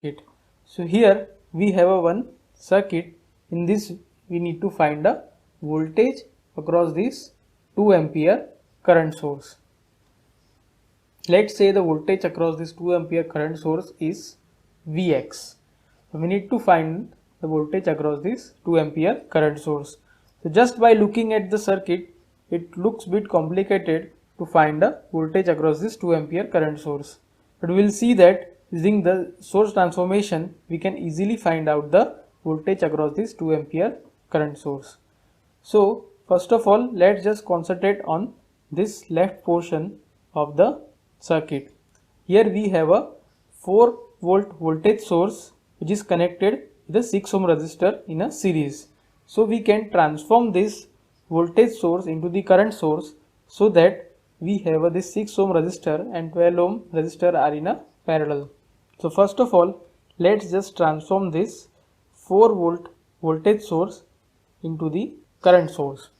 it. So here we have a one circuit. In this we need to find a voltage across this 2 ampere current source. Let's say the voltage across this 2 ampere current source is Vx. So we need to find the voltage across this 2 ampere current source. So just by looking at the circuit, it looks bit complicated to find the voltage across this 2 ampere current source. But we will see that using the source transformation, we can easily find out the voltage across this 2 ampere current source. So first of all, let's just concentrate on this left portion of the circuit. Here we have a 4 volt voltage source which is connected with a 6 ohm resistor in a series. So we can transform this voltage source into the current source so that we have this 6 ohm resistor and 12 ohm resistor are in a parallel. So first of all, let's just transform this 4 volt voltage source into the current source.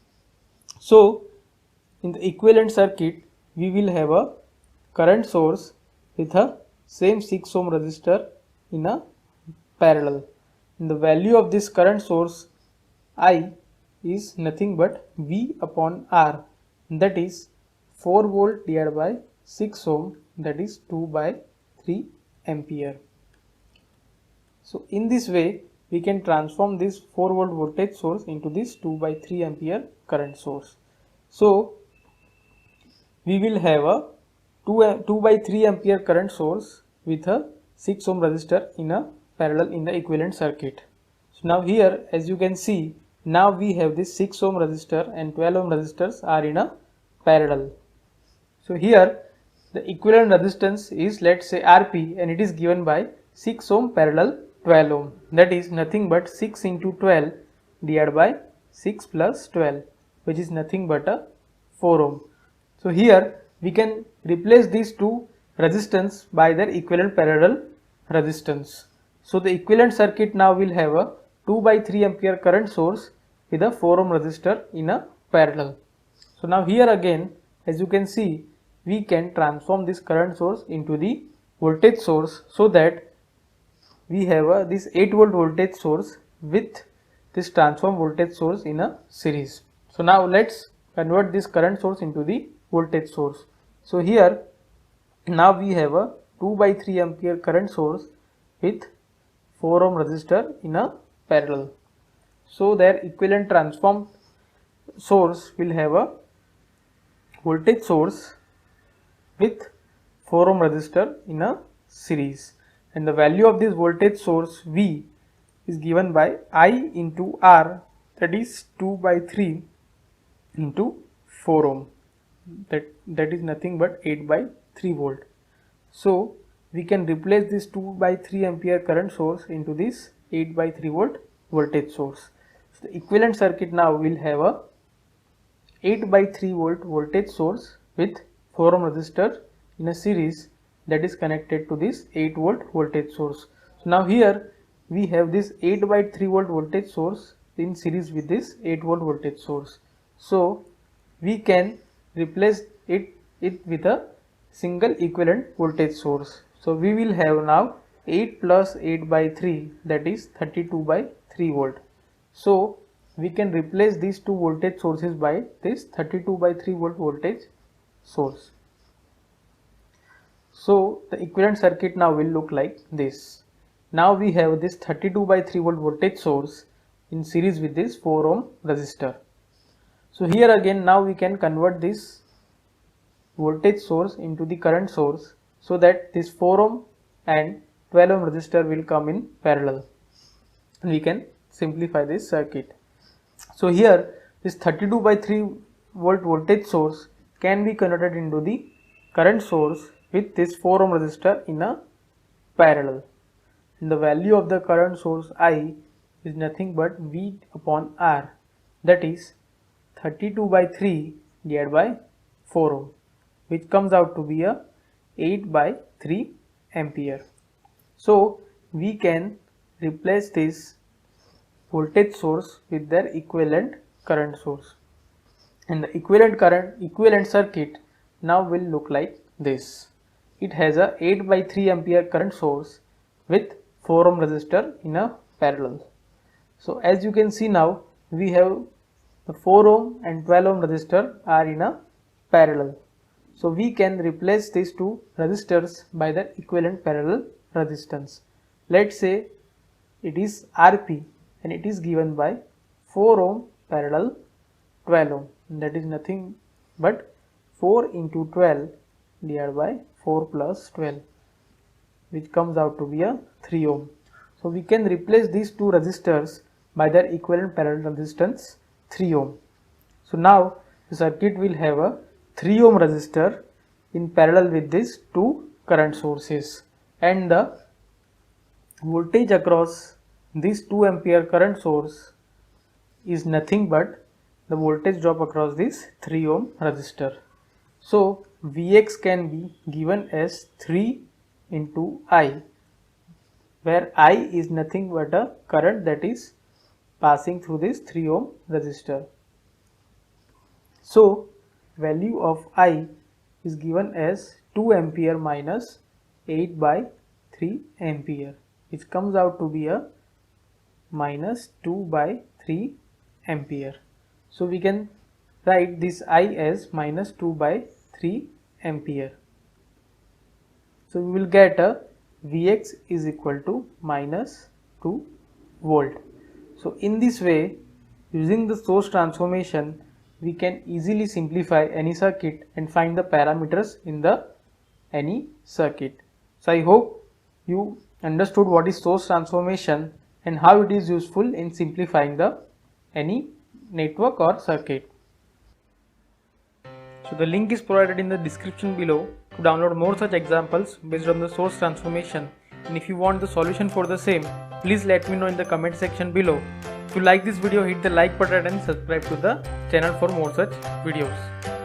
So in the equivalent circuit, we will have a current source with a same 6 ohm resistor in a parallel. And the value of this current source I is nothing but V upon R, that is 4 volt divided by 6 ohm, that is 2 by 3 ampere. So in this way we can transform this 4 volt voltage source into this 2 by 3 ampere current source. So we will have a 2 by 3 ampere current source with a 6 ohm resistor in a parallel in the equivalent circuit. So now here, as you can see, now we have this 6 ohm resistor and 12 ohm resistors are in a parallel. So here the equivalent resistance is, let's say, Rp, and it is given by 6 ohm parallel 12 ohm, that is nothing but 6 into 12 divided by 6 plus 12, which is nothing but a 4 ohm. So here we can replace these two resistance by their equivalent parallel resistance. So the equivalent circuit now will have a 2 by 3 ampere current source with a 4 ohm resistor in a parallel. So now here again, as you can see, we can transform this current source into the voltage source so that we have this 8 volt voltage source with this transform voltage source in a series. So now let's convert this current source into the voltage source. So here now we have a 2 by 3 ampere current source with 4 ohm resistor in a parallel. So their equivalent transformed source will have a voltage source with 4 ohm resistor in a series, and the value of this voltage source V is given by I into R, that is 2 by 3 into 4 ohm, that is nothing but 8 by 3 volt. So we can replace this 2 by 3 ampere current source into this 8 by 3 volt voltage source. So the equivalent circuit now will have a 8 by 3 volt voltage source with 4 ohm resistor in a series that is connected to this 8 volt voltage source. So now here we have this 8 by 3 volt voltage source in series with this 8 volt voltage source. So we can replace it with a single equivalent voltage source. So we will have now 8 plus 8 by 3, that is 32 by 3 volt. So we can replace these two voltage sources by this 32 by 3 volt voltage source. So the equivalent circuit now will look like this. Now we have this 32 by 3 volt voltage source in series with this 4 ohm resistor. So here again now we can convert this voltage source into the current source so that this 4 ohm and 12 ohm resistor will come in parallel. We can simplify this circuit. So here this 32 by 3 volt voltage source can be converted into the current source with this 4 ohm resistor in a parallel, and the value of the current source I is nothing but V upon R, that is 32 by 3 divided by 4 ohm, which comes out to be a 8 by 3 ampere. So we can replace this voltage source with their equivalent current source, and the equivalent circuit now will look like this. It has a 8 by 3 ampere current source with 4 ohm resistor in a parallel. So as you can see now, we have the 4 ohm and 12 ohm resistor are in a parallel. So we can replace these two resistors by the equivalent parallel resistance. Let's say it is Rp and it is given by 4 ohm parallel 12 ohm. That is nothing but 4 into 12 divided by 4 plus 12, which comes out to be a 3 ohm. So we can replace these two resistors by their equivalent parallel resistance 3 ohm. So now the circuit will have a 3 ohm resistor in parallel with these two current sources, and the voltage across this 2 ampere current source is nothing but the voltage drop across this 3 ohm resistor. So Vx can be given as 3 into I, where I is nothing but a current that is passing through this 3 ohm resistor. So value of I is given as 2 ampere minus 8 by 3 ampere, which comes out to be a minus 2 by 3 ampere. So we can write this I as minus 2 by 3 ampere. So we will get a Vx is equal to minus 2 volt. So in this way, using the source transformation, we can easily simplify any circuit and find the parameters in the any circuit. So I hope you understood what is source transformation and how it is useful in simplifying the any network or circuit. So the link is provided in the description below to download more such examples based on the source transformation, and if you want the solution for the same, please let me know in the comment section below. If you like this video, hit the like button and subscribe to the channel for more such videos.